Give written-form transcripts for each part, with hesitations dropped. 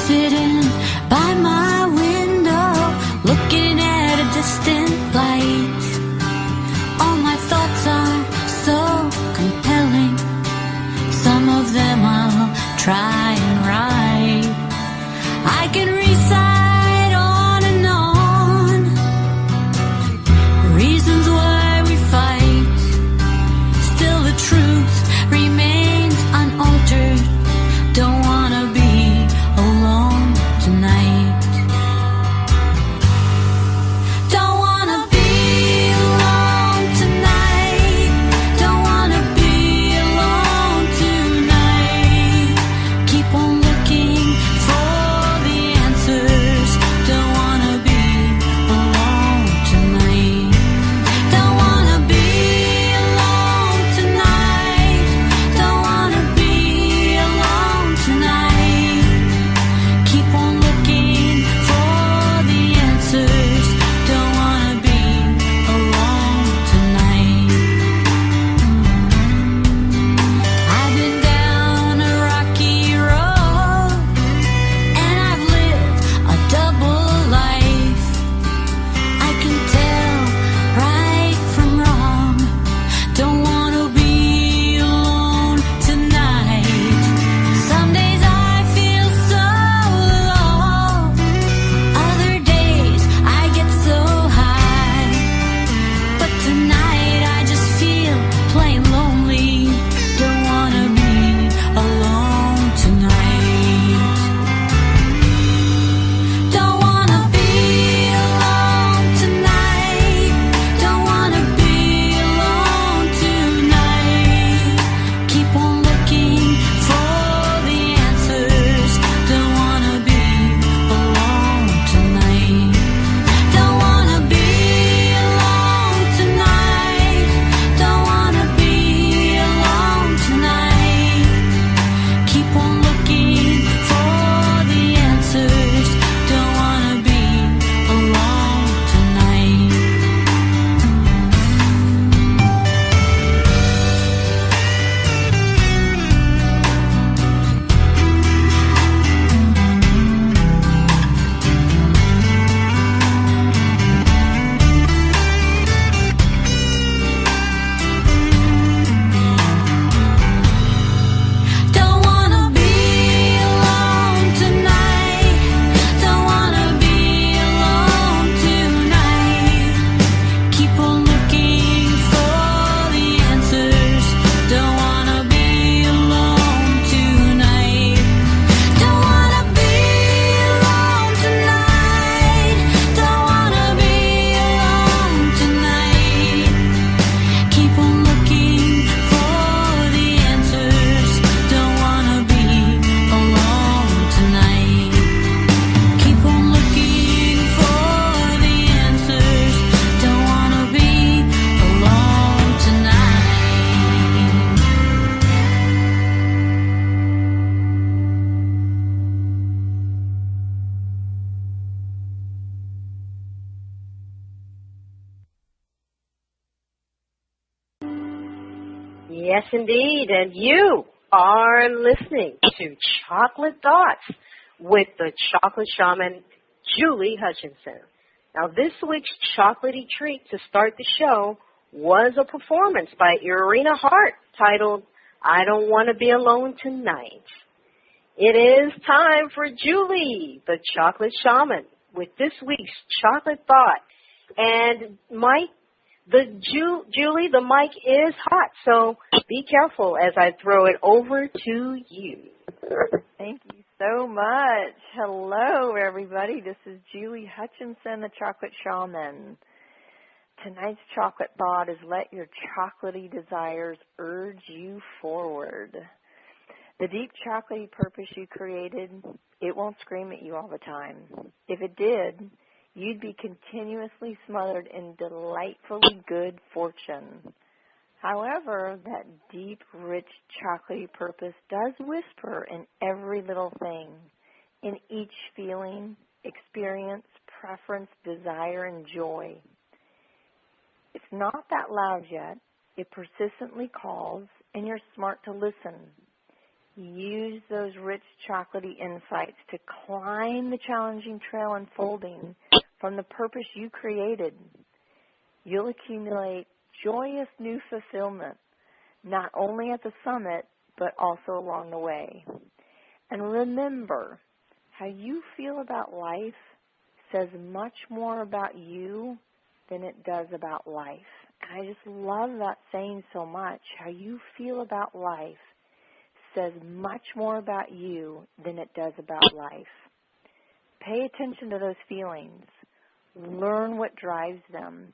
sitting by my window, looking at a distant light. All my thoughts are so compelling. Some of them I'll try and write. I can recite on and on reasons why we fight. Still the truth remains unaltered. Don't wanna be alone tonight. Don't wanna be alone tonight. Don't wanna be alone tonight. Keep on looking for the answers. Don't wanna be alone tonight. Don't wanna be alone tonight. Don't wanna be alone tonight. Keep on looking for the answers. Don't wanna be alone tonight. I've been down a rocky road, and I've lived a double life. I can tell right from wrong. Don't wanna be alone tonight. Some days I feel so low. Other days I get so high. But tonight I just feel plain lonely. Don't wanna be alone tonight. Don't wanna be alone tonight. Don't wanna be alone tonight. Keep on looking for the answers. Don't wanna be alone tonight. Don't wanna be alone tonight. Don't wanna be alone tonight. Keep on looking for the answers. Don't wanna be alone tonight. Don't wanna be alone tonight. Don't wanna be alone tonight. Keep on looking for the answers. Don't wanna be alone tonight. Don't wanna be alone tonight. Don't wanna be alone tonight. Keep on looking for the answers. Don't wanna be alone tonight. Keep on looking for the answers. Don't wanna be alone tonight. Yes, indeed. And you are listening to Chocolate Thoughts with the Chocolate Shaman, Julie Hutchinson. Now, this week's chocolatey treat to start the show was a performance by Irina Hart titled, I Don't Want to Be Alone Tonight. It is time for Julie, the Chocolate Shaman, with this week's Chocolate Thought. And Mike, Julie, the mic is hot, so be careful as I throw it over to you. Thank you so much. Hello, everybody. This is Julie Hutchinson, the Chocolate Shaman. Tonight's chocolate thought is let your chocolatey desires urge you forward. The deep chocolatey purpose you created, it won't scream at you all the time. If it did, you'd be continuously smothered in delightfully good fortune. However, that deep, rich, chocolatey purpose does whisper in every little thing, in each feeling, experience, preference, desire, and joy. It's not that loud yet. It persistently calls, and you're smart to listen. Use those rich chocolatey insights to climb the challenging trail unfolding from the purpose you created. You'll accumulate joyous new fulfillment, not only at the summit, but also along the way. And remember, how you feel about life says much more about you than it does about life. And I just love that saying so much. How you feel about life says much more about you than it does about life. Pay attention to those feelings. Learn what drives them.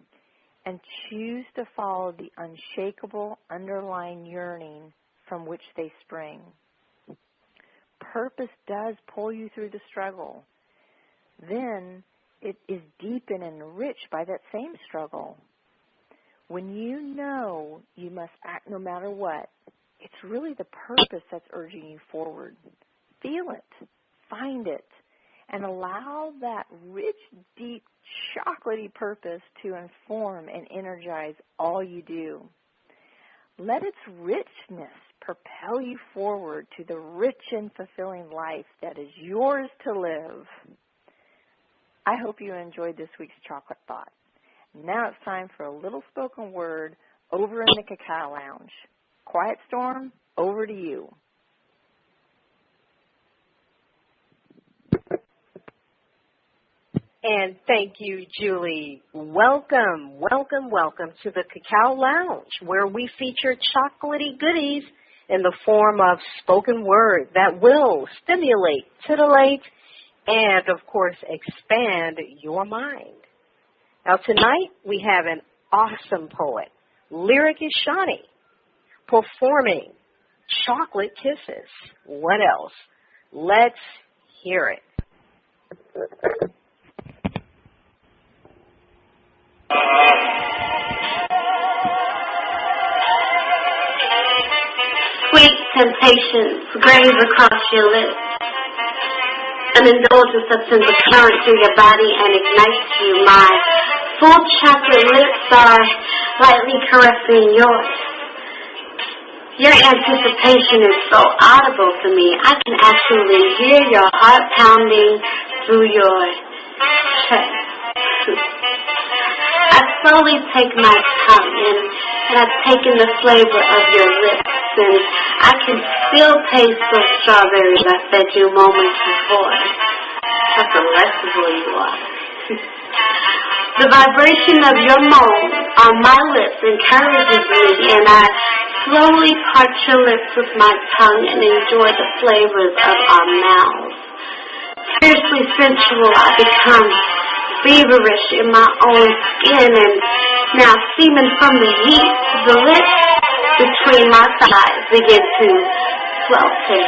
And choose to follow the unshakable underlying yearning from which they spring. Purpose does pull you through the struggle. Then it is deepened and enriched by that same struggle. When you know you must act no matter what, it's really the purpose that's urging you forward. Feel it, find it, and allow that rich, deep, chocolatey purpose to inform and energize all you do. Let its richness propel you forward to the rich and fulfilling life that is yours to live. I hope you enjoyed this week's Chocolate Thought. Now it's time for a little spoken word over in the Cacao Lounge. Quiet Storm, over to you. And thank you, Julie. Welcome, welcome, welcome to the Cacao Lounge, where we feature chocolatey goodies in the form of spoken word that will stimulate, titillate, and, of course, expand your mind. Now, tonight we have an awesome poet, Lyric Ishani, performing Chocolate Kisses. What else? Let's hear it. Sweet temptations graze across your lips. An indulgence that sends a current through your body and ignites you. My full chocolate lips are lightly caressing yours. Your anticipation is so audible to me. I can actually hear your heart pounding through your chest. I slowly take my tongue in, and I've taken the flavor of your lips, and I can still taste those strawberries I fed you moments before. How delectable you are. The vibration of your moan on my lips encourages me, and I slowly part your lips with my tongue and enjoy the flavors of our mouths. Fiercely sensual, I become feverish in my own skin, and now steaming from the heat, the lips between my thighs begin to swelter.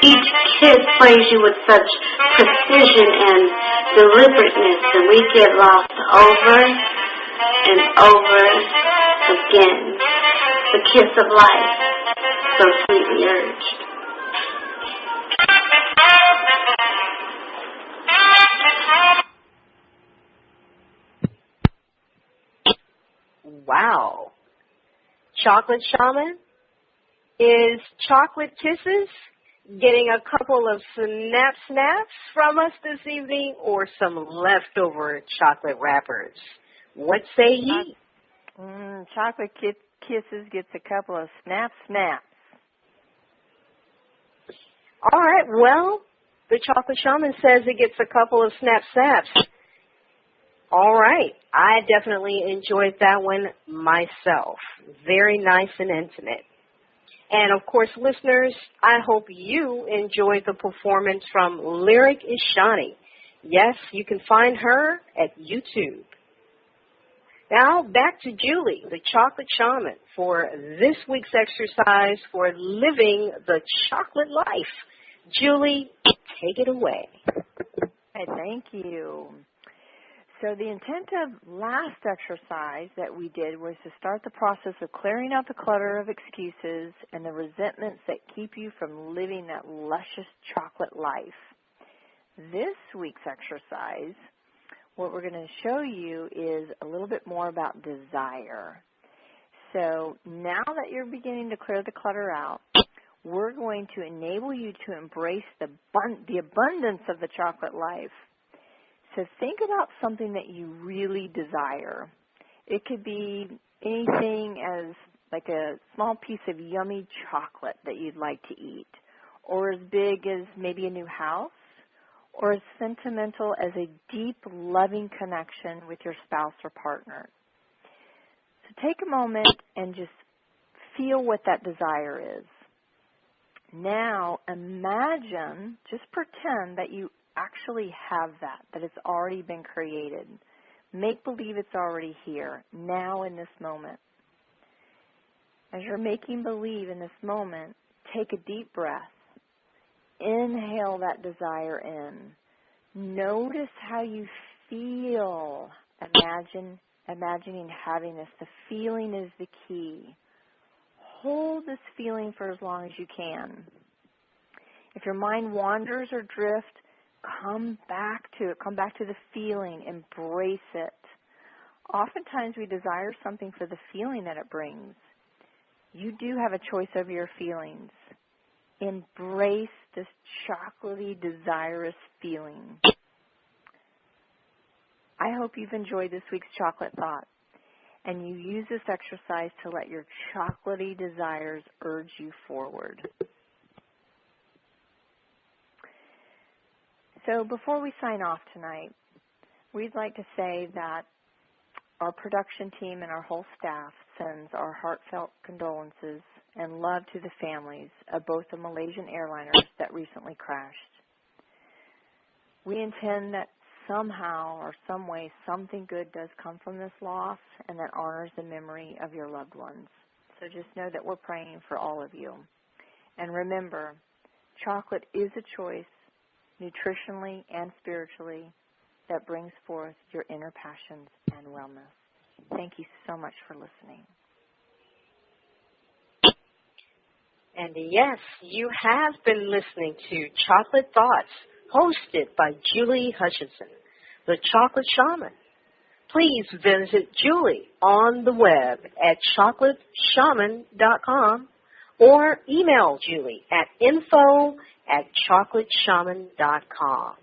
Each kiss plays you with such precision and deliberateness, and we get lost over and over again. The kiss of life, so sweetly urged. Wow. Chocolate Shaman, is Chocolate Kisses getting a couple of snaps from us this evening, or some leftover chocolate wrappers? What say ye? Chocolate Kisses gets a couple of snaps. All right, well, the Chocolate Shaman says it gets a couple of snaps. All right, I definitely enjoyed that one myself. Very nice and intimate. And, of course, listeners, I hope you enjoyed the performance from Lyric Ishani. Yes, you can find her at YouTube. Now, back to Julie, the Chocolate Shaman, for this week's exercise for living the chocolate life. Julie, take it away. Hey, thank you. So the intent of last exercise that we did was to start the process of clearing out the clutter of excuses and the resentments that keep you from living that luscious chocolate life. This week's exercise, what we're going to show you is a little bit more about desire. So now that you're beginning to clear the clutter out, we're going to enable you to embrace the abundance of the chocolate life. So think about something that you really desire. It could be anything as like a small piece of yummy chocolate that you'd like to eat, or as big as maybe a new house, or as sentimental as a deep, loving connection with your spouse or partner. So take a moment and just feel what that desire is. Now imagine, just pretend that you actually have that it's already been created. Make believe it's already here, now in this moment. As you're making believe in this moment, take a deep breath. Inhale that desire in. Notice how you feel. Imagining having this. The feeling is the key. Hold this feeling for as long as you can. If your mind wanders or drifts, come back to it. Come back to the feeling. Embrace it. Oftentimes we desire something for the feeling that it brings. You do have a choice over your feelings. Embrace this chocolatey, desirous feeling. I hope you've enjoyed this week's chocolate thought, and you use this exercise to let your chocolatey desires urge you forward. So before we sign off tonight, we'd like to say that our production team and our whole staff sends our heartfelt condolences and love to the families of both the Malaysian airliners that recently crashed. We intend that somehow or some way something good does come from this loss and that honors the memory of your loved ones. So just know that we're praying for all of you. And remember, chocolate is a choice, nutritionally and spiritually, that brings forth your inner passions and wellness. Thank you so much for listening. And yes, you have been listening to Chocolate Thoughts, hosted by Julie Hutchinson, the Chocolate Shaman. Please visit Julie on the web at chocolateshaman.com or email Julie at info@chocolateshaman.com.